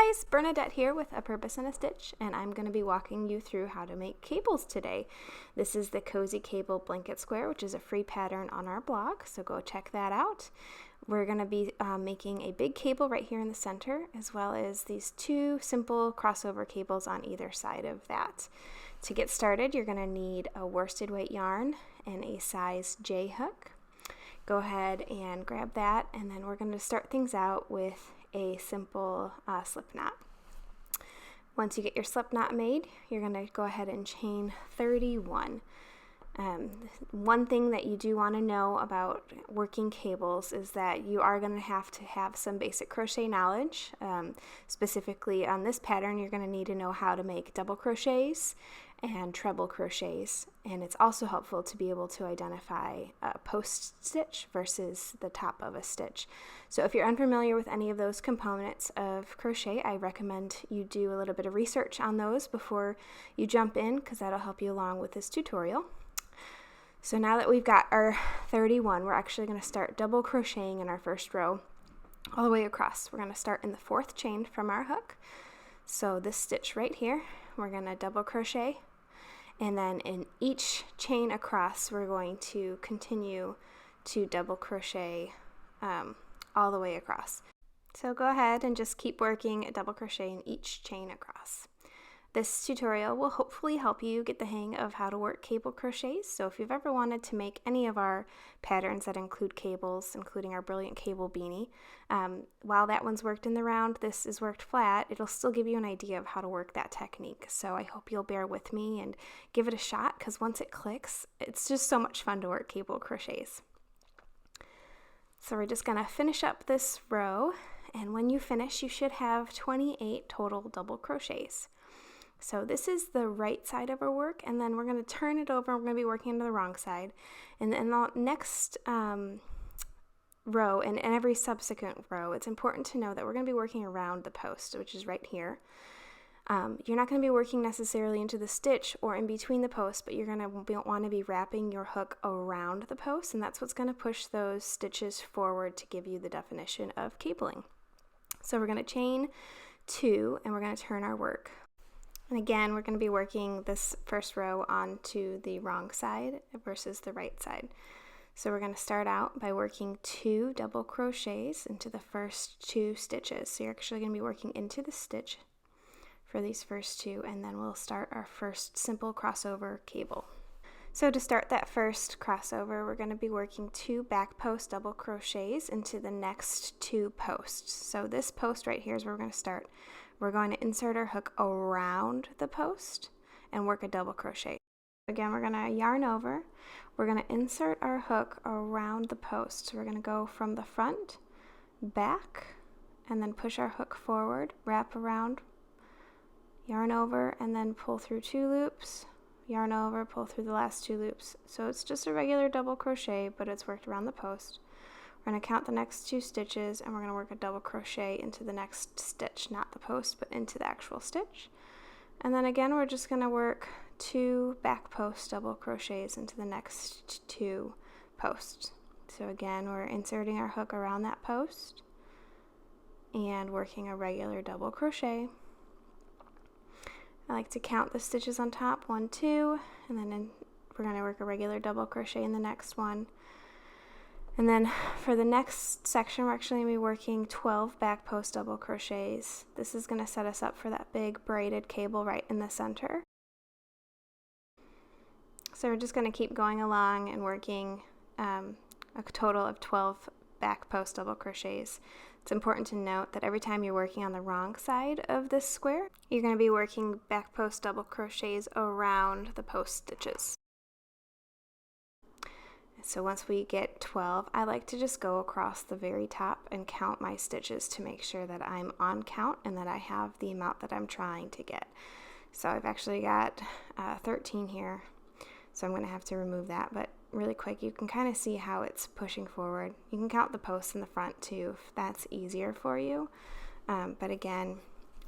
guys, Bernadette here with A Purpose and a Stitch, and I'm going to be walking you through how to make cables today. This is the Cozy Cable Blanket Square, which is a free pattern on our blog, so go check that out. We're going to be making a big cable right here in the center, as well as these two simple crossover cables on either side of that. To get started, you're going to need a worsted weight yarn and a size J hook. Go ahead and grab that, and then we're going to start things out with a simple slip knot. Once you get your slip knot made, you're going to go ahead and chain 31. One thing that you do want to know about working cables is that you are going to have some basic crochet knowledge. Specifically on this pattern, you're going to need to know how to make double crochets and treble crochets, and it's also helpful to be able to identify a post stitch versus the top of a stitch. So if you're unfamiliar with any of those components of crochet, I recommend you do a little bit of research on those before you jump in, because that'll help you along with this tutorial. So now that we've got our 31, we're actually going to start double crocheting in our first row all the way across. We're going to start in the 4th chain from our hook. So this stitch right here, we're going to double crochet, and then in each chain across we're going to continue to double crochet all the way across. So go ahead and just keep working a double crochet in each chain across. This tutorial will hopefully help you get the hang of how to work cable crochets. So if you've ever wanted to make any of our patterns that include cables, including our brilliant cable beanie, while that one's worked in the round, this is worked flat, it'll still give you an idea of how to work that technique. So I hope you'll bear with me and give it a shot, because once it clicks, it's just so much fun to work cable crochets. So we're just going to finish up this row, and when you finish, you should have 28 total double crochets. So this is the right side of our work, and then we're going to turn it over. We're going to be working on the wrong side. And then the next row and every subsequent row, it's important to know that we're going to be working around the post, which is right here. You're not going to be working necessarily into the stitch or in between the posts, but you're going to want to be wrapping your hook around the post, and that's what's going to push those stitches forward to give you the definition of cabling. So we're going to chain 2, and we're going to turn our work. And again, we're going to be working this first row onto the wrong side versus the right side. So we're going to start out by working 2 double crochets into the first 2 stitches. So you're actually going to be working into the stitch for these first 2, and then we'll start our first simple crossover cable. So to start that first crossover, we're going to be working 2 back post double crochets into the next 2 posts. So this post right here is where we're going to start. We're going to insert our hook around the post and work a double crochet. Again, we're going to yarn over. We're going to insert our hook around the post. So we're going to go from the front, back, and then push our hook forward, wrap around, yarn over, and then pull through 2 loops, yarn over, pull through the last 2 loops. So it's just a regular double crochet, but it's worked around the post. We're going to count the next 2 stitches, and we're going to work a double crochet into the next stitch, not the post, but into the actual stitch. And then again, we're just going to work 2 back post double crochets into the next 2 posts. So again, we're inserting our hook around that post and working a regular double crochet. I like to count the stitches on top, 1, 2, and then we're going to work a regular double crochet in the next one. And then for the next section, we're actually going to be working 12 back post double crochets. This is going to set us up for that big braided cable right in the center. So we're just going to keep going along and working a total of 12 back post double crochets. It's important to note that every time you're working on the wrong side of this square, you're going to be working back post double crochets around the post stitches. So once we get 12, I like to just go across the very top and count my stitches to make sure that I'm on count and that I have the amount that I'm trying to get. So I've actually got 13 here, so I'm going to have to remove that, but really quick, you can kind of see how it's pushing forward. You can count the posts in the front too if that's easier for you, but again,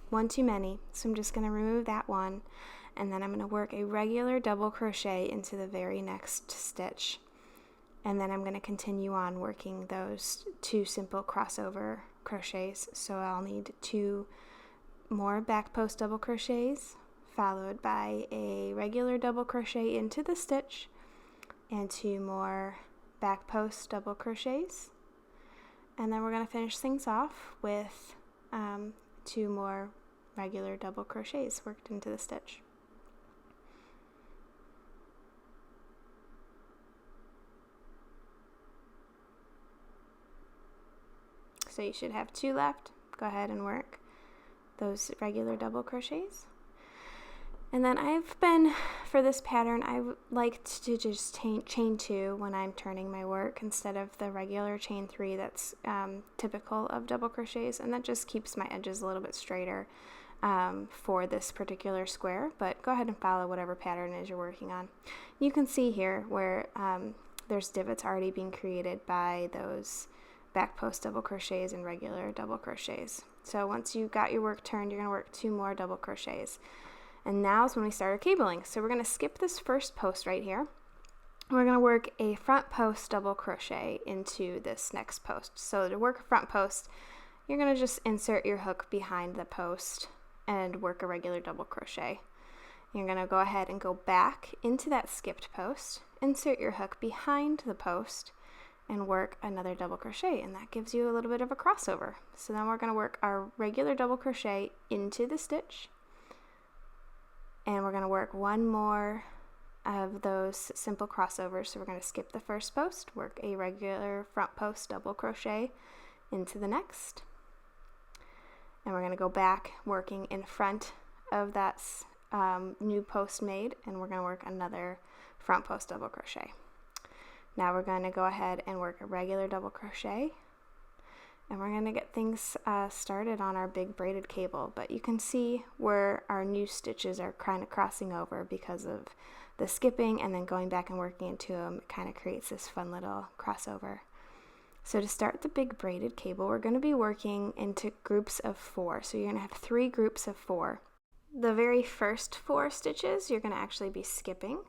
one too many, so I'm just going to remove that one, and then I'm going to work a regular double crochet into the very next stitch. And then I'm going to continue on working those 2 simple crossover crochets. So I'll need 2 more back post double crochets, followed by a regular double crochet into the stitch, and 2 more back post double crochets. And then we're going to finish things off with 2 more regular double crochets worked into the stitch. So you should have 2 left. Go ahead and work those regular double crochets. And then for this pattern, I like to just chain 2 when I'm turning my work instead of the regular chain 3 that's typical of double crochets, and that just keeps my edges a little bit straighter for this particular square. But go ahead and follow whatever pattern it is you're working on. You can see here where there's divots already being created by those back post double crochets and regular double crochets. So once you got your work turned, you're going to work 2 more double crochets. And now is when we start our cabling. So we're going to skip this first post right here. We're going to work a front post double crochet into this next post. So to work a front post, you're going to just insert your hook behind the post and work a regular double crochet. You're going to go ahead and go back into that skipped post, insert your hook behind the post, and work another double crochet, and that gives you a little bit of a crossover. So then we're going to work our regular double crochet into the stitch, and we're going to work 1 more of those simple crossovers. So we're going to skip the first post, work a regular front post double crochet into the next, and we're going to go back working in front of that new post made, and we're going to work another front post double crochet. Now we're going to go ahead and work a regular double crochet, and we're going to get things started on our big braided cable. But you can see where our new stitches are kind of crossing over because of the skipping and then going back and working into them. It kind of creates this fun little crossover. So to start the big braided cable, we're going to be working into groups of 4. So you're going to have 3 groups of 4. The very first 4 stitches you're going to actually be skipping,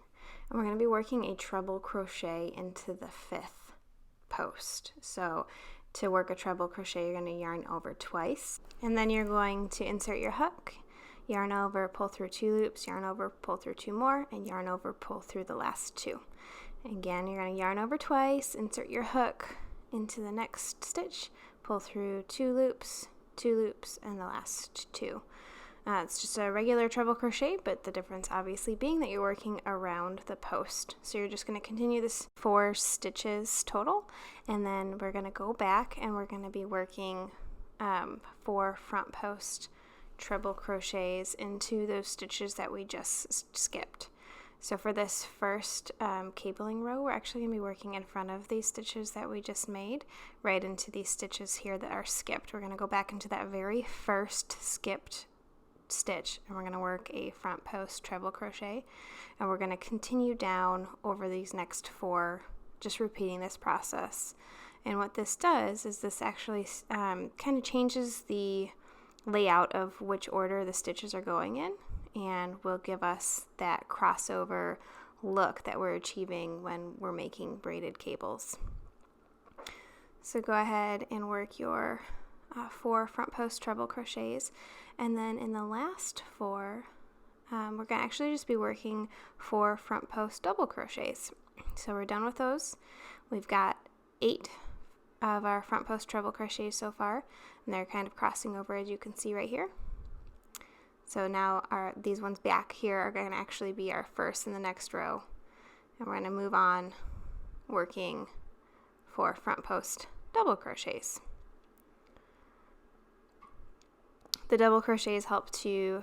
and we're going to be working a treble crochet into the 5th post. So to work a treble crochet, you're going to yarn over twice, and then you're going to insert your hook, yarn over, pull through 2 loops, yarn over, pull through 2 more, and yarn over, pull through the last 2. Again, you're going to yarn over twice, insert your hook into the next stitch, pull through 2 loops, and the last 2. It's just a regular treble crochet, but the difference obviously being that you're working around the post. So you're just going to continue this 4 stitches total, and then we're going to go back and we're going to be working 4 front post treble crochets into those stitches that we just skipped. So for this first cabling row, we're actually going to be working in front of these stitches that we just made, right into these stitches here that are skipped. We're going to go back into that very first skipped stitch, and we're going to work a front post treble crochet, and we're going to continue down over these next 4, just repeating this process. And what this does is this actually kind of changes the layout of which order the stitches are going in, and will give us that crossover look that we're achieving when we're making braided cables. So go ahead and work your 4 front post treble crochets, and then in the last 4 we're going to actually just be working 4 front post double crochets. So we're done with those. We've got 8 of our front post treble crochets so far, and they're kind of crossing over, as you can see right here. So now these ones back here are going to actually be our first in the next row, and we're going to move on working 4 front post double crochets. The double crochets help to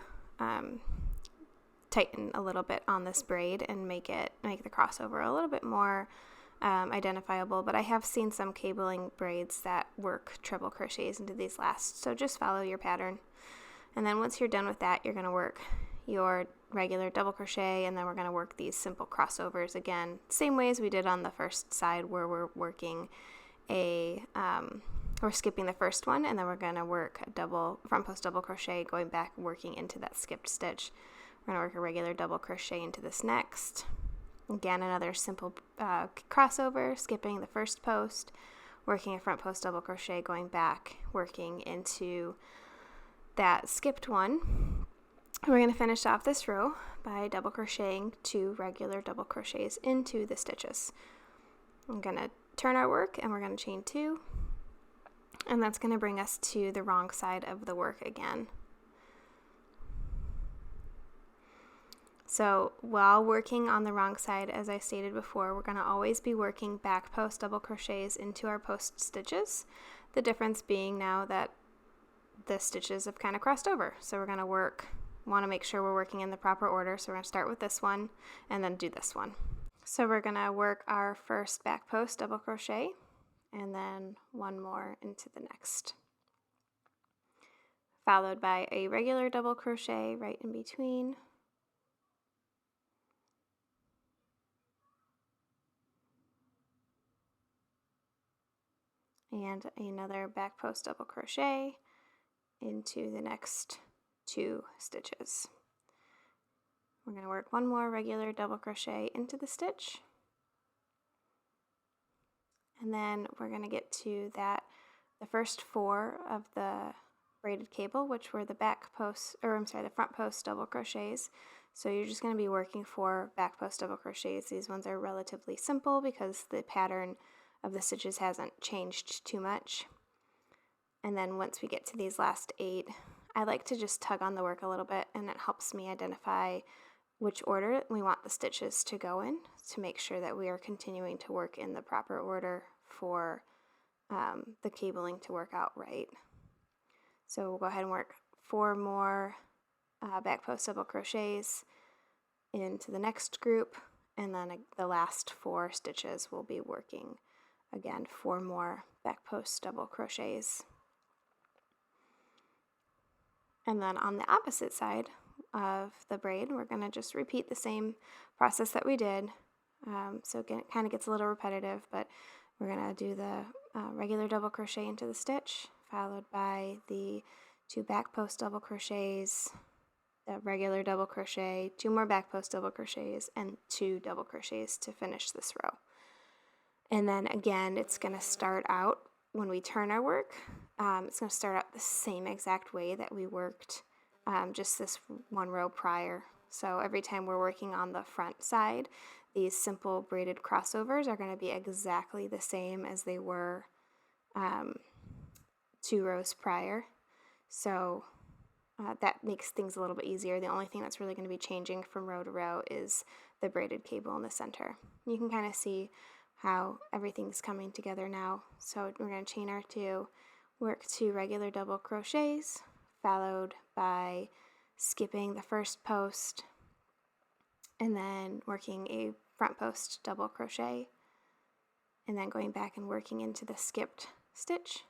tighten a little bit on this braid and make the crossover a little bit more identifiable, but I have seen some cabling braids that work treble crochets into these last, so just follow your pattern. And then once you're done with that, you're going to work your regular double crochet, and then we're going to work these simple crossovers again, same way as we did on the first side, where we're working we're skipping the first one, and then we're going to work a double front post double crochet, going back working into that skipped stitch. We're going to work a regular double crochet into this next. Again, another simple crossover, skipping the first post, working a front post double crochet, going back, working into that skipped one, we're going to finish off this row by double crocheting 2 regular double crochets into the stitches. I'm going to turn our work and we're going to chain 2, and that's going to bring us to the wrong side of the work again. So while working on the wrong side, as I stated before, we're going to always be working back post double crochets into our post stitches. The difference being now that the stitches have kind of crossed over. So we're going to want to make sure we're working in the proper order. So we're going to start with this one and then do this one. So we're going to work our first back post double crochet and then one more into the next, followed by a regular double crochet right in between. And another back post double crochet into the next 2 stitches. We're going to work one more regular double crochet into the stitch, and then we're going to get to the first 4 of the braided cable, which were the the front post double crochets. So you're just going to be working 4 back post double crochets. These ones are relatively simple because the pattern of the stitches hasn't changed too much. And then once we get to these last 8, I like to just tug on the work a little bit, and it helps me identify which order we want the stitches to go in to make sure that we are continuing to work in the proper order for the cabling to work out right. So we'll go ahead and work 4 more back post double crochets into the next group, and then the last 4 stitches we'll be working again 4 more back post double crochets. And then on the opposite side of the braid, we're going to just repeat the same process that we did. So again, it kind of gets a little repetitive, but we're going to do the regular double crochet into the stitch, followed by the 2 back post double crochets, the regular double crochet, 2 more back post double crochets, and 2 double crochets to finish this row. And then again, it's going to start out when we turn our work. It's going to start out the same exact way that we worked just this one row prior. So every time we're working on the front side, these simple braided crossovers are going to be exactly the same as they were 2 rows prior. So that makes things a little bit easier. The only thing that's really going to be changing from row to row is the braided cable in the center. You can kind of see how everything's coming together now. So we're going to chain our 2, work 2 regular double crochets, followed by skipping the first post, and then working a front post double crochet, and then going back and working into the skipped stitch,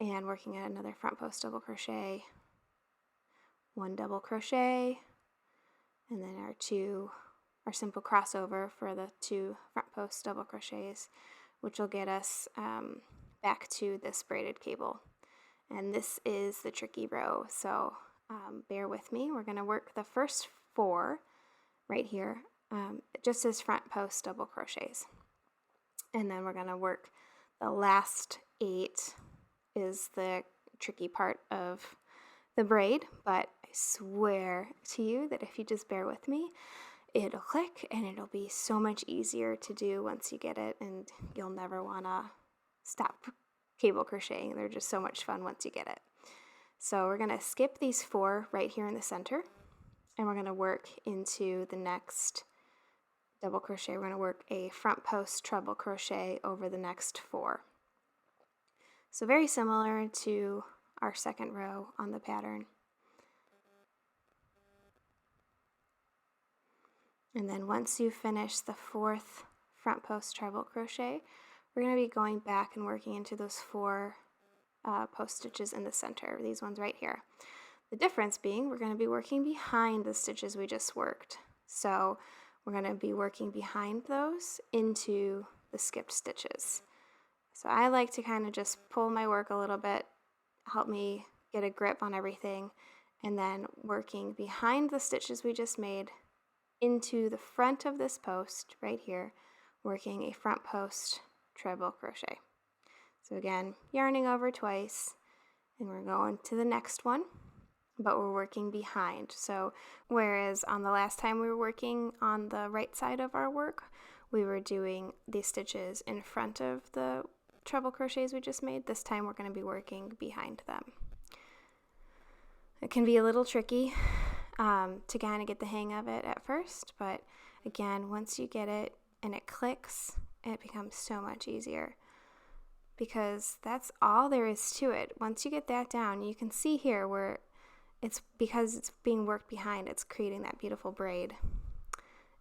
and working at another front post double crochet, 1 double crochet, and then our simple crossover for the 2 front post double crochets, which will get us back to this braided cable. And this is the tricky row, so bear with me. We're going to work the first 4 right here just as front post double crochets, and then we're going to work the last 8 is the tricky part of the braid, but I swear to you that if you just bear with me, it'll click and it'll be so much easier to do once you get it, and you'll never want to stop cable crocheting. They're just so much fun once you get it. So we're going to skip these 4 right here in the center, and we're going to work into the next double crochet. We're going to work a front post treble crochet over the next 4. So very similar to our second row on the pattern. And then once you finish the 4th front post treble crochet, we're going to be going back and working into those 4 post stitches in the center, these ones right here. The difference being we're going to be working behind the stitches we just worked. So we're going to be working behind those into the skipped stitches. So I like to kind of just pull my work a little bit, help me get a grip on everything, and then working behind the stitches we just made into the front of this post right here, working a front post treble crochet. So again, yarning over twice, and we're going to the next one, but we're working behind. So whereas on the last time we were working on the right side of our work, we were doing these stitches in front of the treble crochets we just made, this time we're going to be working behind them. It can be a little tricky to kind of get the hang of it at first, but again, once you get it and it clicks, it becomes so much easier, because that's all there is to it. Once you get that down, you can see here where it's, because it's being worked behind, it's creating that beautiful braid.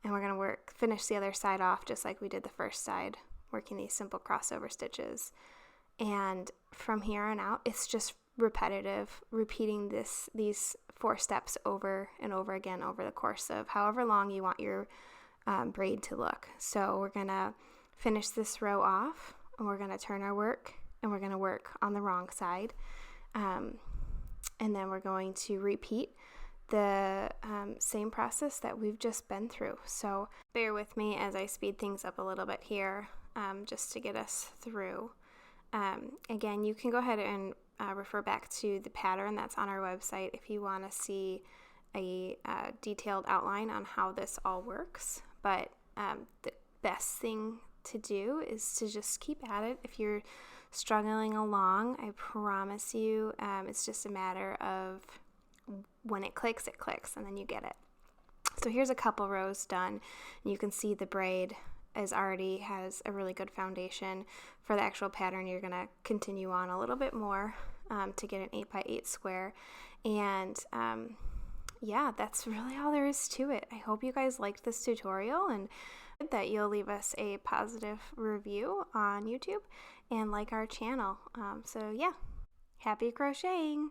And we're going to finish the other side off just like we did the first side, working these simple crossover stitches. And from here on out, it's just repetitive, repeating these 4 steps over and over again over the course of however long you want your braid to look. So we're going to finish this row off, and we're going to turn our work, and we're going to work on the wrong side. And then we're going to repeat the same process that we've just been through. So bear with me as I speed things up a little bit here, just to get us through. Again, you can go ahead and refer back to the pattern that's on our website if you want to see a detailed outline on how this all works. But the best thing to do is to just keep at it. If you're struggling along, I promise you, it's just a matter of when it clicks, and then you get it. So here's a couple rows done, and you can see the braid already has a really good foundation. For the actual pattern, you're going to continue on a little bit more to get an 8x8 square. And yeah, that's really all there is to it. I hope you guys liked this tutorial, and that you'll leave us a positive review on YouTube and like our channel. So yeah, happy crocheting!